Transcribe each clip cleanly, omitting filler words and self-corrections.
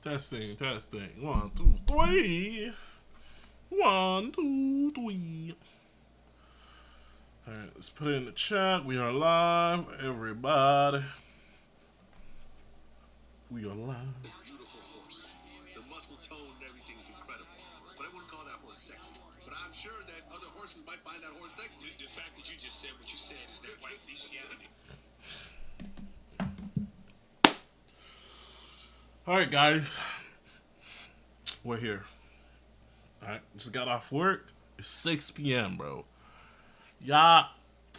Testing, testing. 1, 2, 3. 1, 2, 3. Alright, let's put it in the chat. We are live, everybody. We are live. Beautiful horse. The muscle tone and everything's incredible. But I wouldn't call that horse sexy. But I'm sure that other horses might find that horse sexy. The fact that you just said what you said is that white bestiality. Alright, guys. We're here. Alright, just got off work. It's 6 p.m., bro. Y'all,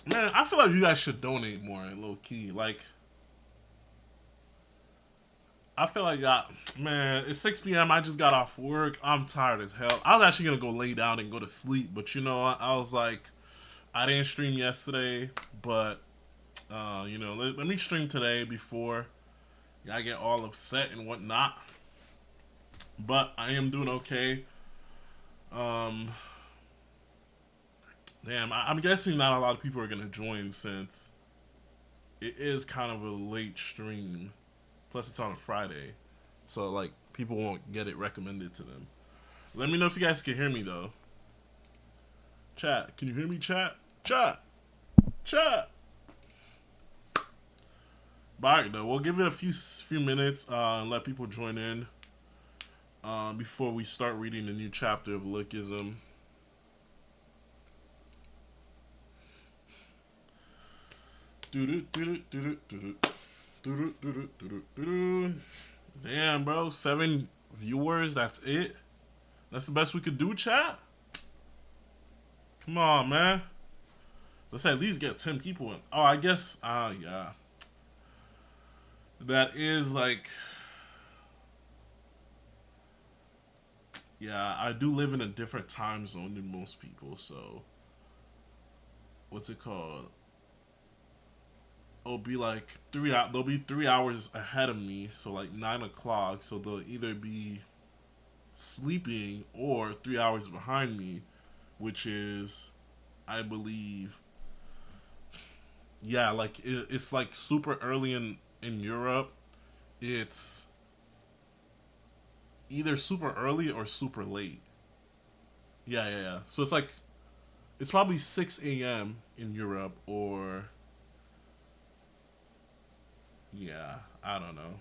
man, I feel like you guys should donate more, low key. Like, I feel like man, it's 6 p.m. I just got off work. I'm tired as hell. I was actually gonna go lay down and go to sleep, but you know, I was like, I didn't stream yesterday, but you know, let me stream today before I get all upset and whatnot. But I am doing okay. Damn, I'm guessing not a lot of people are gonna join since it is kind of a late stream. Plus, it's on a Friday, so like people won't get it recommended to them. Let me know if you guys can hear me though. Chat, can you hear me? Chat, chat, chat. But alright, though, we'll give it a few minutes and let people join in before we start reading the new chapter of Lookism. Damn, bro, 7 viewers. That's it. That's the best we could do, chat. Come on, man. Let's at least get 10 people in. Oh, I guess. Yeah. That is like. Yeah, I do live in a different time zone than most people, so. What's it called? It'll be like they'll be 3 hours ahead of me, so like 9 o'clock, so they'll either be sleeping or 3 hours behind me, which is, I believe, yeah, like it's like super early in Europe. It's either super early or super late. Yeah. So it's like, it's probably 6 a.m. in Europe, or yeah, I don't know.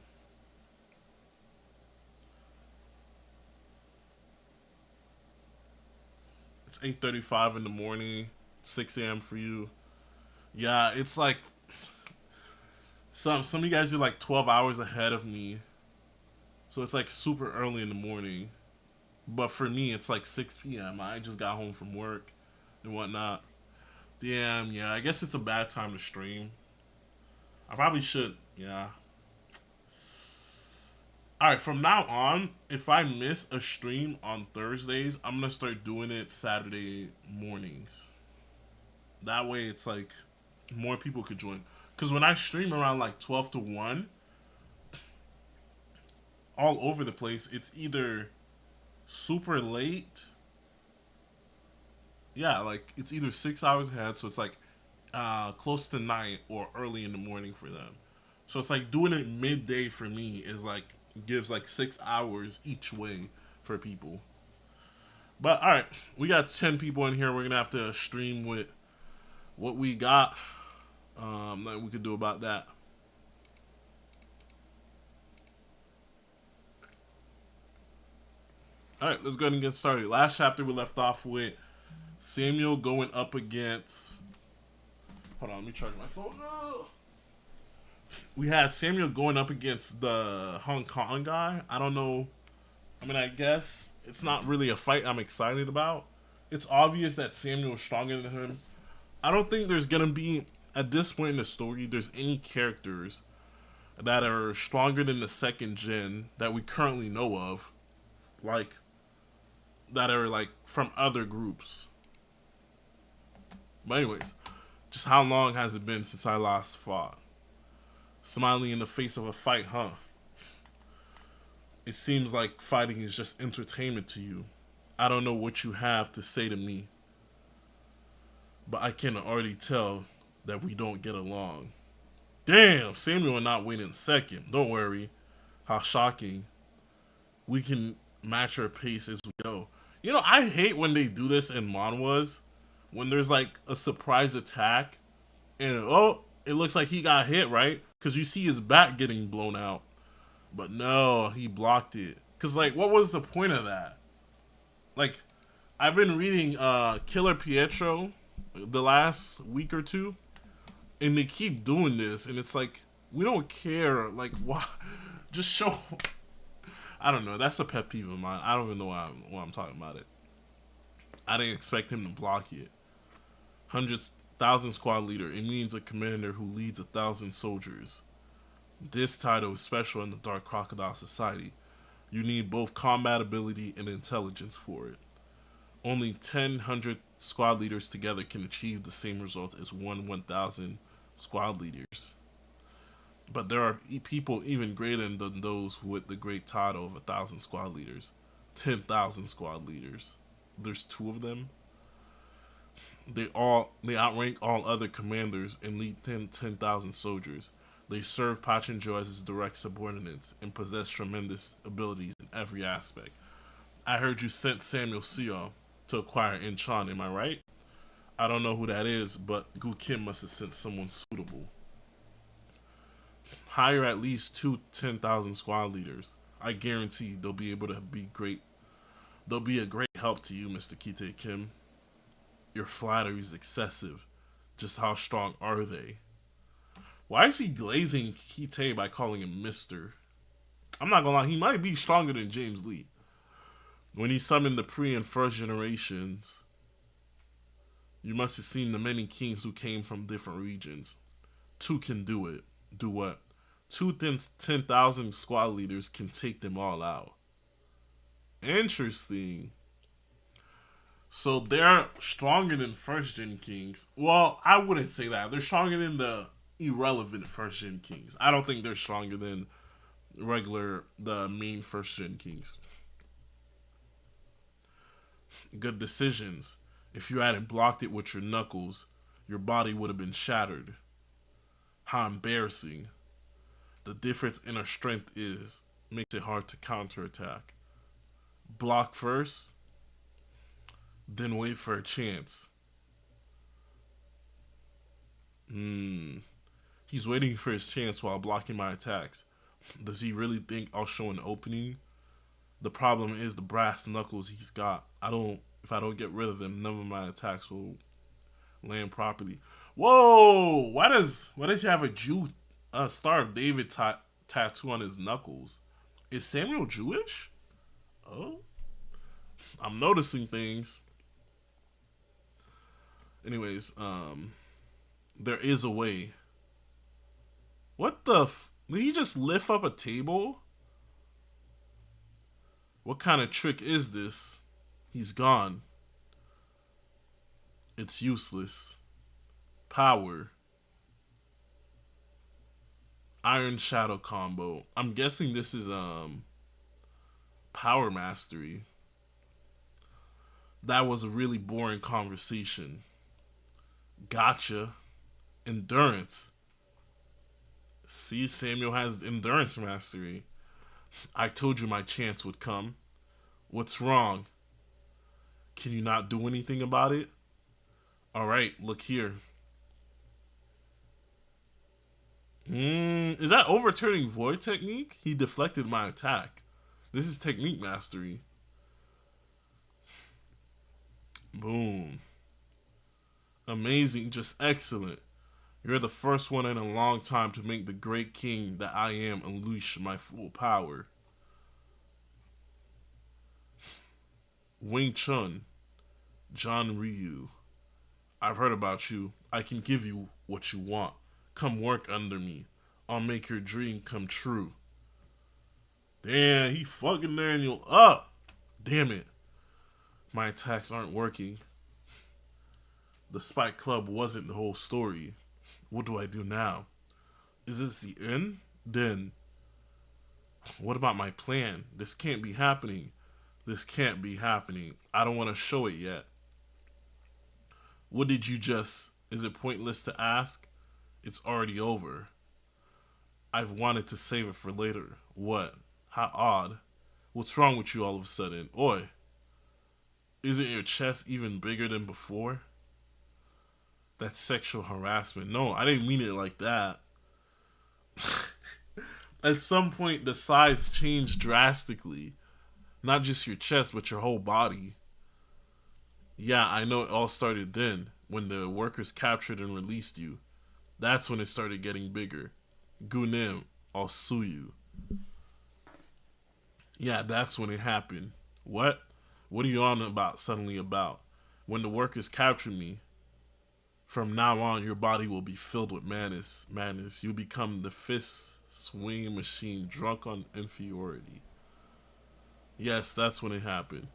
It's 8:35 in the morning, 6 a.m. for you. Yeah, it's like some of you guys are like 12 hours ahead of me. So it's like super early in the morning. But for me, it's like 6 p.m. I just got home from work and whatnot. Damn, yeah, I guess it's a bad time to stream. I probably should, yeah. Alright, from now on, if I miss a stream on Thursdays, I'm gonna start doing it Saturday mornings. That way it's like more people could join. Because when I stream around like 12 to 1, all over the place, it's either super late. Yeah, like it's either 6 hours ahead, so it's like close to night, or early in the morning for them. So it's like doing it midday for me is like gives like 6 hours each way for people. But all right, we got 10 people in here. We're gonna have to stream with what we got. That we could do about that. All right, let's go ahead and get started. Last chapter we left off with Samuel going up against. Hold on, let me charge my phone. No. We had Samuel going up against the Hong Kong guy. I don't know. I mean, I guess it's not really a fight I'm excited about. It's obvious that Samuel's stronger than him. I don't think there's gonna be, at this point in the story, there's any characters that are stronger than the second gen that we currently know of, like that are like from other groups. But anyways, just how long has it been since I last fought? Smiling in the face of a fight, huh? It seems like fighting is just entertainment to you. I don't know what you have to say to me, but I can already tell that we don't get along. Damn, Samuel will not win in second. Don't worry. How shocking. We can match our pace as we go. You know, I hate when they do this in manhwas. When there's like a surprise attack and oh, it looks like he got hit, right? Because you see his back getting blown out. But no, he blocked it. Because, like, what was the point of that? Like, I've been reading Killer Pietro the last week or two, and they keep doing this, and it's like, we don't care. Like, why? Just show. I don't know. That's a pet peeve of mine. I don't even know why I'm talking about it. I didn't expect him to block it. 100,000 squad leader. It means a commander who leads 1,000 soldiers. This title is special in the Dark Crocodile Society. You need both combat ability and intelligence for it. Only 1,000 squad leaders together can achieve the same results as 1,000 squad leaders. But there are people even greater than those with the great title of 1,000 squad leaders. 10,000 squad leaders. There's 2 of them. They outrank all other commanders and lead 10,000 soldiers. They serve Pachinjo as his direct subordinates and possess tremendous abilities in every aspect. I heard you sent Samuel Seoul to acquire Incheon, am I right? I don't know who that is, but Gu Kim must have sent someone suitable. Hire at least 2 10,000 squad leaders. I guarantee they'll be able to be great. They'll be a great help to you, Mr. Kite Kim. Your flattery is excessive. Just how strong are they? Why is he glazing Kite by calling him Mr.? I'm not gonna lie, he might be stronger than James Lee. When he summoned the pre and first generations, you must have seen the many kings who came from different regions. 2 can do it. Do what? 2 10,000 squad leaders can take them all out. Interesting. So they're stronger than first gen kings. Well, I wouldn't say that. They're stronger than the irrelevant first gen kings. I don't think they're stronger than the main first gen kings. Good decisions. If you hadn't blocked it with your knuckles, your body would have been shattered. How embarrassing. The difference in our strength makes it hard to counterattack. Block first, then wait for a chance. He's waiting for his chance while blocking my attacks. Does he really think I'll show an opening? The problem is the brass knuckles he's got. If I don't get rid of them, none of my attacks will land properly. Whoa! Why does he have a Star of David tattoo on his knuckles? Is Samuel Jewish? Oh, I'm noticing things. Anyways, there is a way. What the? Did he just lift up a table? What kind of trick is this? He's gone. It's useless. Power. Iron Shadow combo. I'm guessing this is power mastery. That was a really boring conversation. Gotcha. Endurance. See, Samuel has endurance mastery. I told you my chance would come. What's wrong? Can you not do anything about it? Alright, look here. Is that overturning void technique? He deflected my attack. This is technique mastery. Boom. Amazing, just excellent. You're the first one in a long time to make the great king that I am unleash my full power. Wing Chun, John Ryu. I've heard about you. I can give you what you want. Come work under me. I'll make your dream come true. Damn, he fucking Daniel up. Damn it. My attacks aren't working. The Spike Club wasn't the whole story. What do I do now? Is this the end? Then, what about my plan? This can't be happening. This can't be happening. I don't want to show it yet. What did you just... Is it pointless to ask? It's already over. I've wanted to save it for later. What? How odd. What's wrong with you all of a sudden? Oi, isn't your chest even bigger than before? That's sexual harassment. No, I didn't mean it like that. At some point, the size changed drastically. Not just your chest, but your whole body. Yeah, I know it all started then, when the workers captured and released you. That's when it started getting bigger. Gunim, I'll sue you. Yeah, that's when it happened. What? What are you on about suddenly about? When the workers captured me, from now on your body will be filled with madness. You become the fist swinging machine drunk on inferiority. Yes, that's when it happened.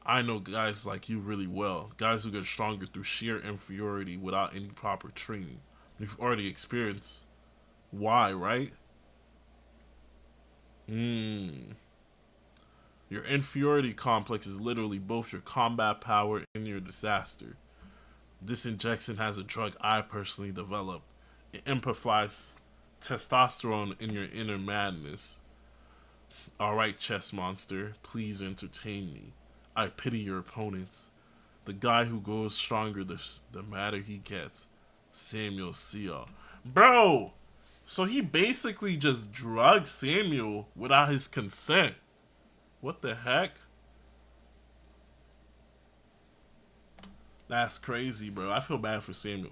I know guys like you really well. Guys who get stronger through sheer inferiority without any proper training. You've already experienced why, right? Your inferiority complex is literally both your combat power and your disaster. This injection has a drug I personally developed. It amplifies testosterone in your inner madness. Alright, chess monster, please entertain me. I pity your opponents. The guy who goes stronger, the madder he gets. Samuel Seoul. Bro! So he basically just drugged Samuel without his consent. What the heck? That's crazy, bro. I feel bad for Samuel.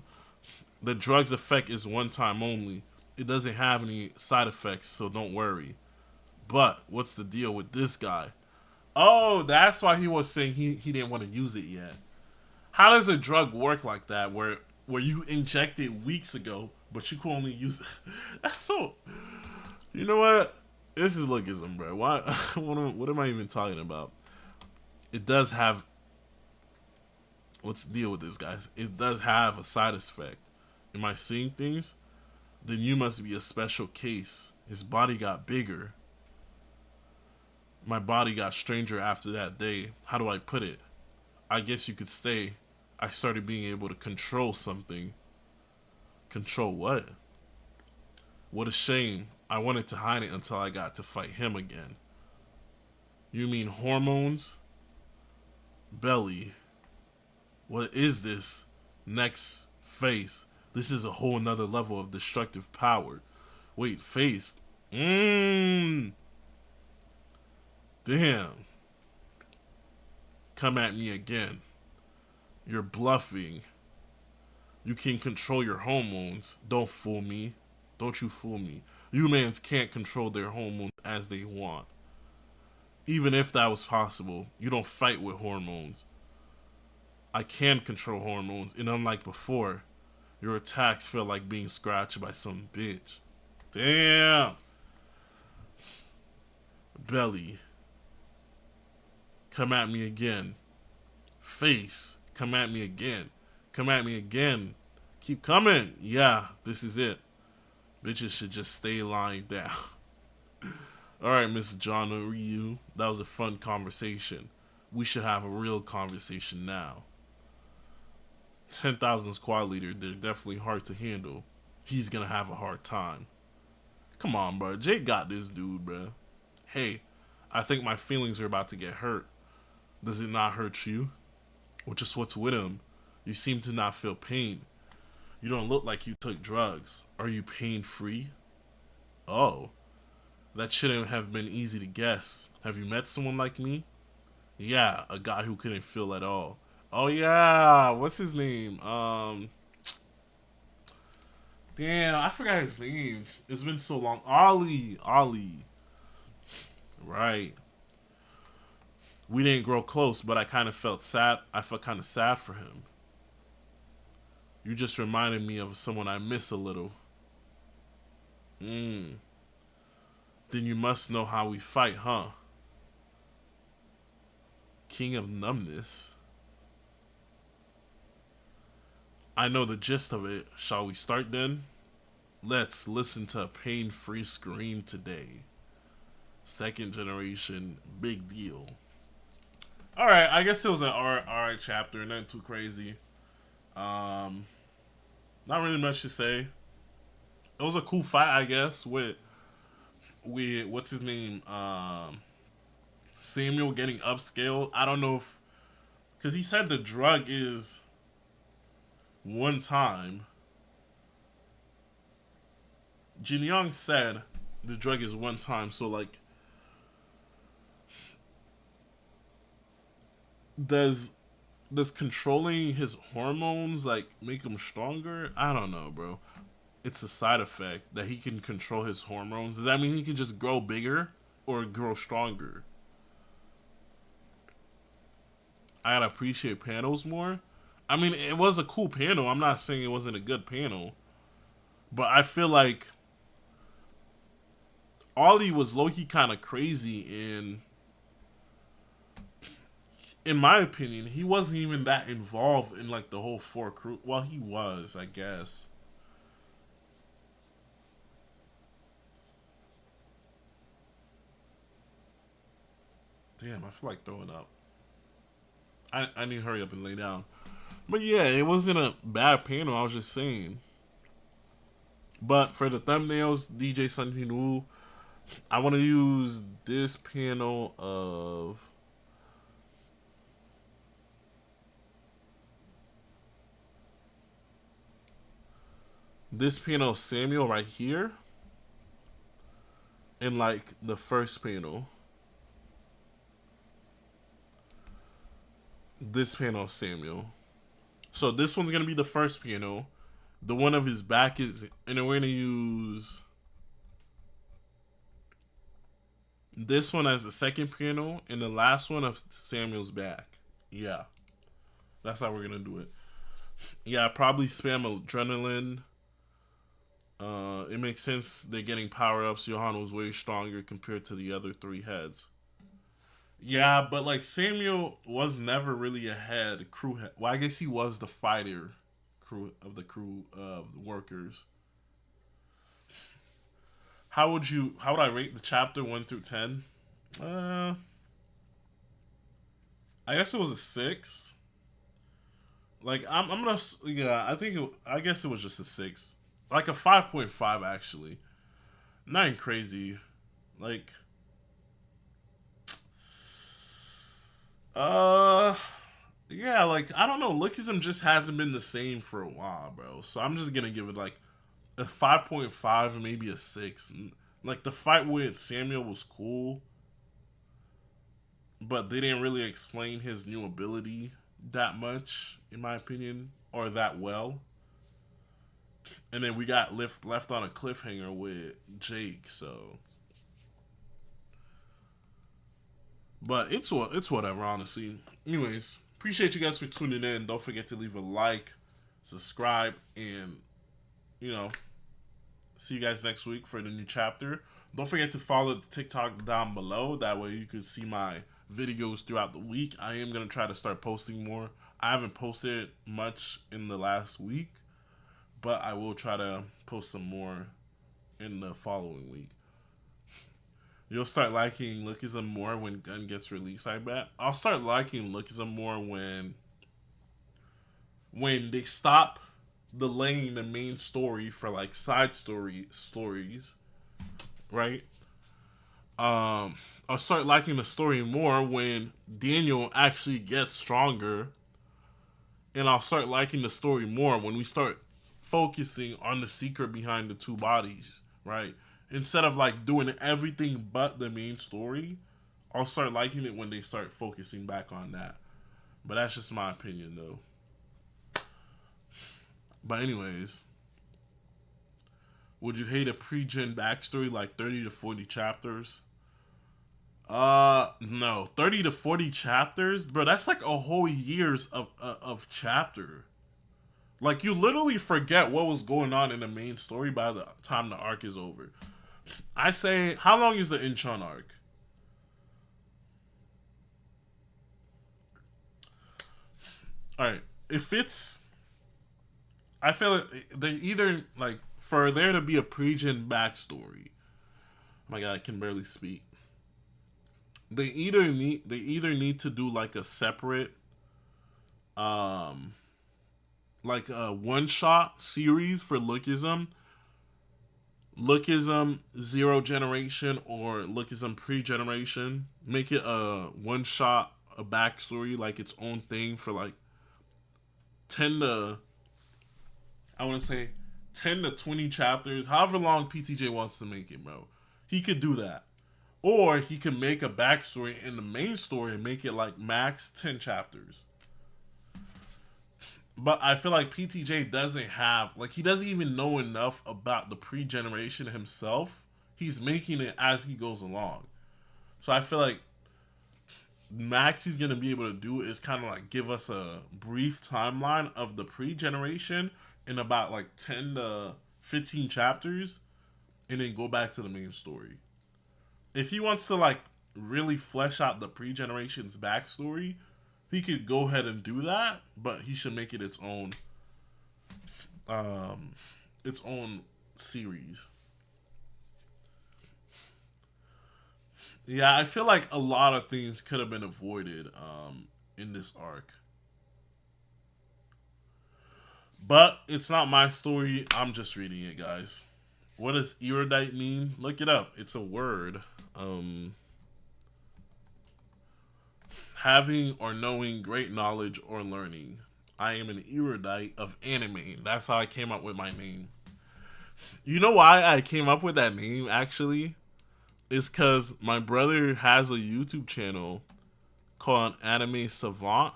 The drug's effect is one time only. It doesn't have any side effects, so don't worry. But what's the deal with this guy? Oh, that's why he was saying he didn't want to use it yet. How does a drug work like that where you injected weeks ago, but you can only use it? That's so... You know what? This is lookism, bro. Why? What am I even talking about? It does have... What's the deal with this, guys? It does have a side effect. Am I seeing things? Then you must be a special case. His body got bigger. My body got stranger after that day. How do I put it? I guess you could say I started being able to control something. Control what? What a shame. I wanted to hide it until I got to fight him again. You mean hormones? Belly. What is this? Next face. This is a whole nother level of destructive power. Wait, face. Damn. Come at me again. You're bluffing. You can control your hormones. Don't fool me. Don't you fool me. Humans can't control their hormones as they want. Even if that was possible, you don't fight with hormones. I can control hormones, and unlike before, your attacks feel like being scratched by some bitch. Damn. Belly. Come at me again. Face. Come at me again. Come at me again. Keep coming. Yeah, this is it. Bitches should just stay lying down. Alright, Miss John Ryu. That was a fun conversation. We should have a real conversation now. 10,000 squad leader, they're definitely hard to handle. He's gonna have a hard time. Come on, bro. Jake got this dude, bro. Hey, I think my feelings are about to get hurt. Does it not hurt you? Or just what's with him? You seem to not feel pain. You don't look like you took drugs. Are you pain-free? Oh. That shouldn't have been easy to guess. Have you met someone like me? Yeah, a guy who couldn't feel at all. Oh yeah, what's his name? Damn, I forgot his name. It's been so long. Ollie. Right. We didn't grow close, but I kind of felt sad. I felt kind of sad for him. You just reminded me of someone I miss a little. Then you must know how we fight, huh? King of numbness. I know the gist of it. Shall we start then? Let's listen to a pain-free scream today. Second generation, big deal. Alright, I guess it was an alright chapter, nothing too crazy. Not really much to say. It was a cool fight, I guess, with with what's his name, Samuel getting upscaled. I don't know if because he said the drug is one time. Jin Young said the drug is one time, so like, does does controlling his hormones like make him stronger? I don't know, bro. It's a side effect that he can control his hormones. Does that mean he can just grow bigger or grow stronger? I gotta appreciate panels more. I mean, it was a cool panel. I'm not saying it wasn't a good panel, but I feel like Ollie was low-key kind of crazy, and in my opinion, he wasn't even that involved in like the whole four crew. Well, he was, I guess. Damn, I feel like throwing up. I need to hurry up and lay down. But yeah, it wasn't a bad panel. I was just saying. But for the thumbnails, DJ Sunhinu, I want to use this panel of Samuel right here, and like the first panel. This panel of Samuel. So this one's gonna be the first panel. The one of his back is, and then we're gonna use this one as the second panel, and the last one of Samuel's back. Yeah, that's how we're gonna do it. Yeah, probably spam adrenaline. It makes sense they're getting power ups. Johan was way stronger compared to the other three heads. Yeah, but like Samuel was never really a head crew head. Well, I guess he was the fighter crew of the workers. How would I rate the chapter 1 through 10? Uh I guess it was a 6. Like I'm gonna, yeah, I guess it was just a 6. Like a 5.5 actually. Nothing crazy. Like uh yeah, like I don't know, Lookism just hasn't been the same for a while, bro. So I'm just gonna give it like a 5.5 or maybe a 6. Like the fight with Samuel was cool, but they didn't really explain his new ability that much, in my opinion, or that well. And then we got left on a cliffhanger with Jake, so. But it's whatever, honestly. Anyways, appreciate you guys for tuning in. Don't forget to leave a like, subscribe, and you know, see you guys next week for the new chapter. Don't forget to follow the TikTok down below. That way you can see my videos throughout the week. I am gonna try to start posting more. I haven't posted much in the last week, but I will try to post some more in the following week. You'll start liking Lookism more when Gun gets released, I bet. I'll start liking Lookism more when they stop delaying the main story for like side stories, right? I'll start liking the story more when Daniel actually gets stronger, and I'll start liking the story more when we start focusing on the secret behind the two bodies, right? Instead of like doing everything but the main story, I'll start liking it when they start focusing back on that. But that's just my opinion, though. But anyways, would you hate a pre-gen backstory like 30 to 40 chapters? No, 30 to 40 chapters, bro. That's like a whole year's of chapter. Like you literally forget what was going on in the main story by the time the arc is over. I say, how long is the Incheon arc? All right, if it's, I feel like they either like for there to be a pre-gen backstory. Oh my God, I can barely speak. They either need to do like a separate like a one shot series for Lookism, Lookism Zero Generation or Lookism Pre-Generation. Make it a one shot, a backstory, like its own thing for like 10 to, I want to say 10 to 20 chapters, however long PTJ wants to make it, bro. He could do that. Or he could make a backstory in the main story and make it like max 10 chapters. But I feel like PTJ doesn't have, like, he doesn't even know enough about the pre-generation himself. He's making it as he goes along. So I feel like max he's going to be able to do is kind of like give us a brief timeline of the pre-generation in about like 10 to 15 chapters and then go back to the main story. If he wants to like really flesh out the pre-generation's backstory, he could go ahead and do that, but he should make it its own series. Yeah, I feel like a lot of things could have been avoided in this arc. But it's not my story. I'm just reading it, guys. What does erudite mean? Look it up. It's a word. Having or knowing great knowledge or learning. I am an erudite of anime. That's how I came up with my name. You know why I came up with that name, actually? It's because my brother has a YouTube channel called Anime Savant.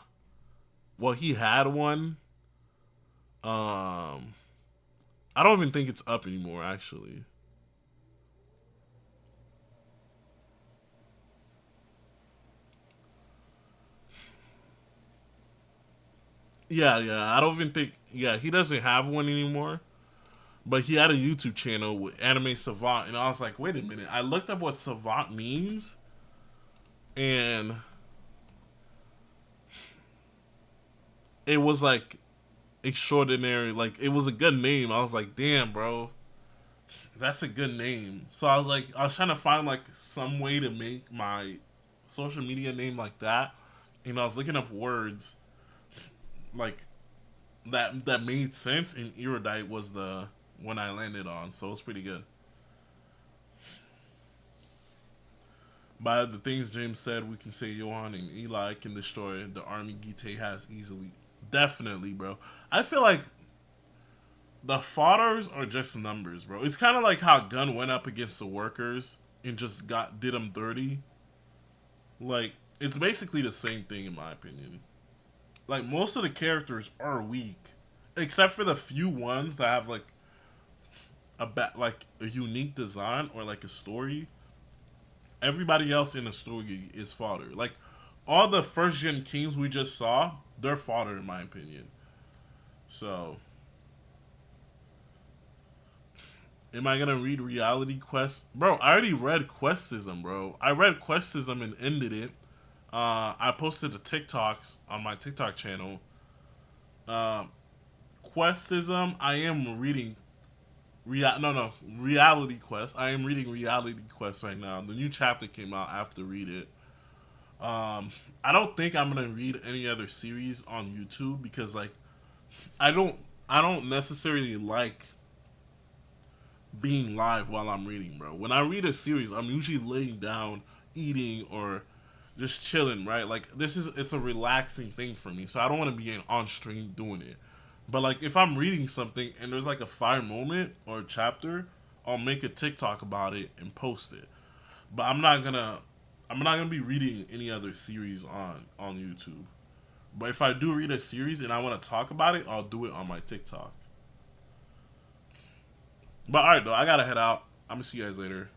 Well, he had one. I don't even think it's up anymore, actually. Yeah. I don't even think. Yeah, he doesn't have one anymore. But he had a YouTube channel with Anime Savant, and I was like, wait a minute. I looked up what Savant means, and it was like extraordinary. Like, it was a good name. I was like, damn, bro, that's a good name. So I was trying to find like some way to make my social media name like that, and I was looking up words like that made sense, and erudite was the one I landed on, so it's pretty good. By the things James said, we can say Johan and Eli can destroy the army Gite has easily. Definitely, bro. I feel like the fodders are just numbers, bro. It's kind of like how Gun went up against the workers and just did them dirty. Like, it's basically the same thing in my opinion. Like, most of the characters are weak, except for the few ones that have like a unique design or like a story. Everybody else in the story is fodder. Like, all the first gen kings we just saw, they're fodder in my opinion. So, am I gonna read Reality Quest? Bro, I already read Questism, bro. I read Questism and ended it. I posted the TikToks on my TikTok channel. Questism, I am reading Reality Quest. I am reading Reality Quest right now. The new chapter came out. I have to read it. I don't think I'm gonna read any other series on YouTube because like I don't necessarily like being live while I'm reading, bro. When I read a series, I'm usually laying down, eating, or just chilling, right? Like it's a relaxing thing for me, so I don't want to be on stream doing it. But like if I'm reading something and there's like a fire moment or a chapter, I'll make a TikTok about it and post it. But I'm not gonna be reading any other series on YouTube. But if I do read a series and I want to talk about it, I'll do it on my TikTok. But alright though, I gotta head out. I'm gonna see you guys later.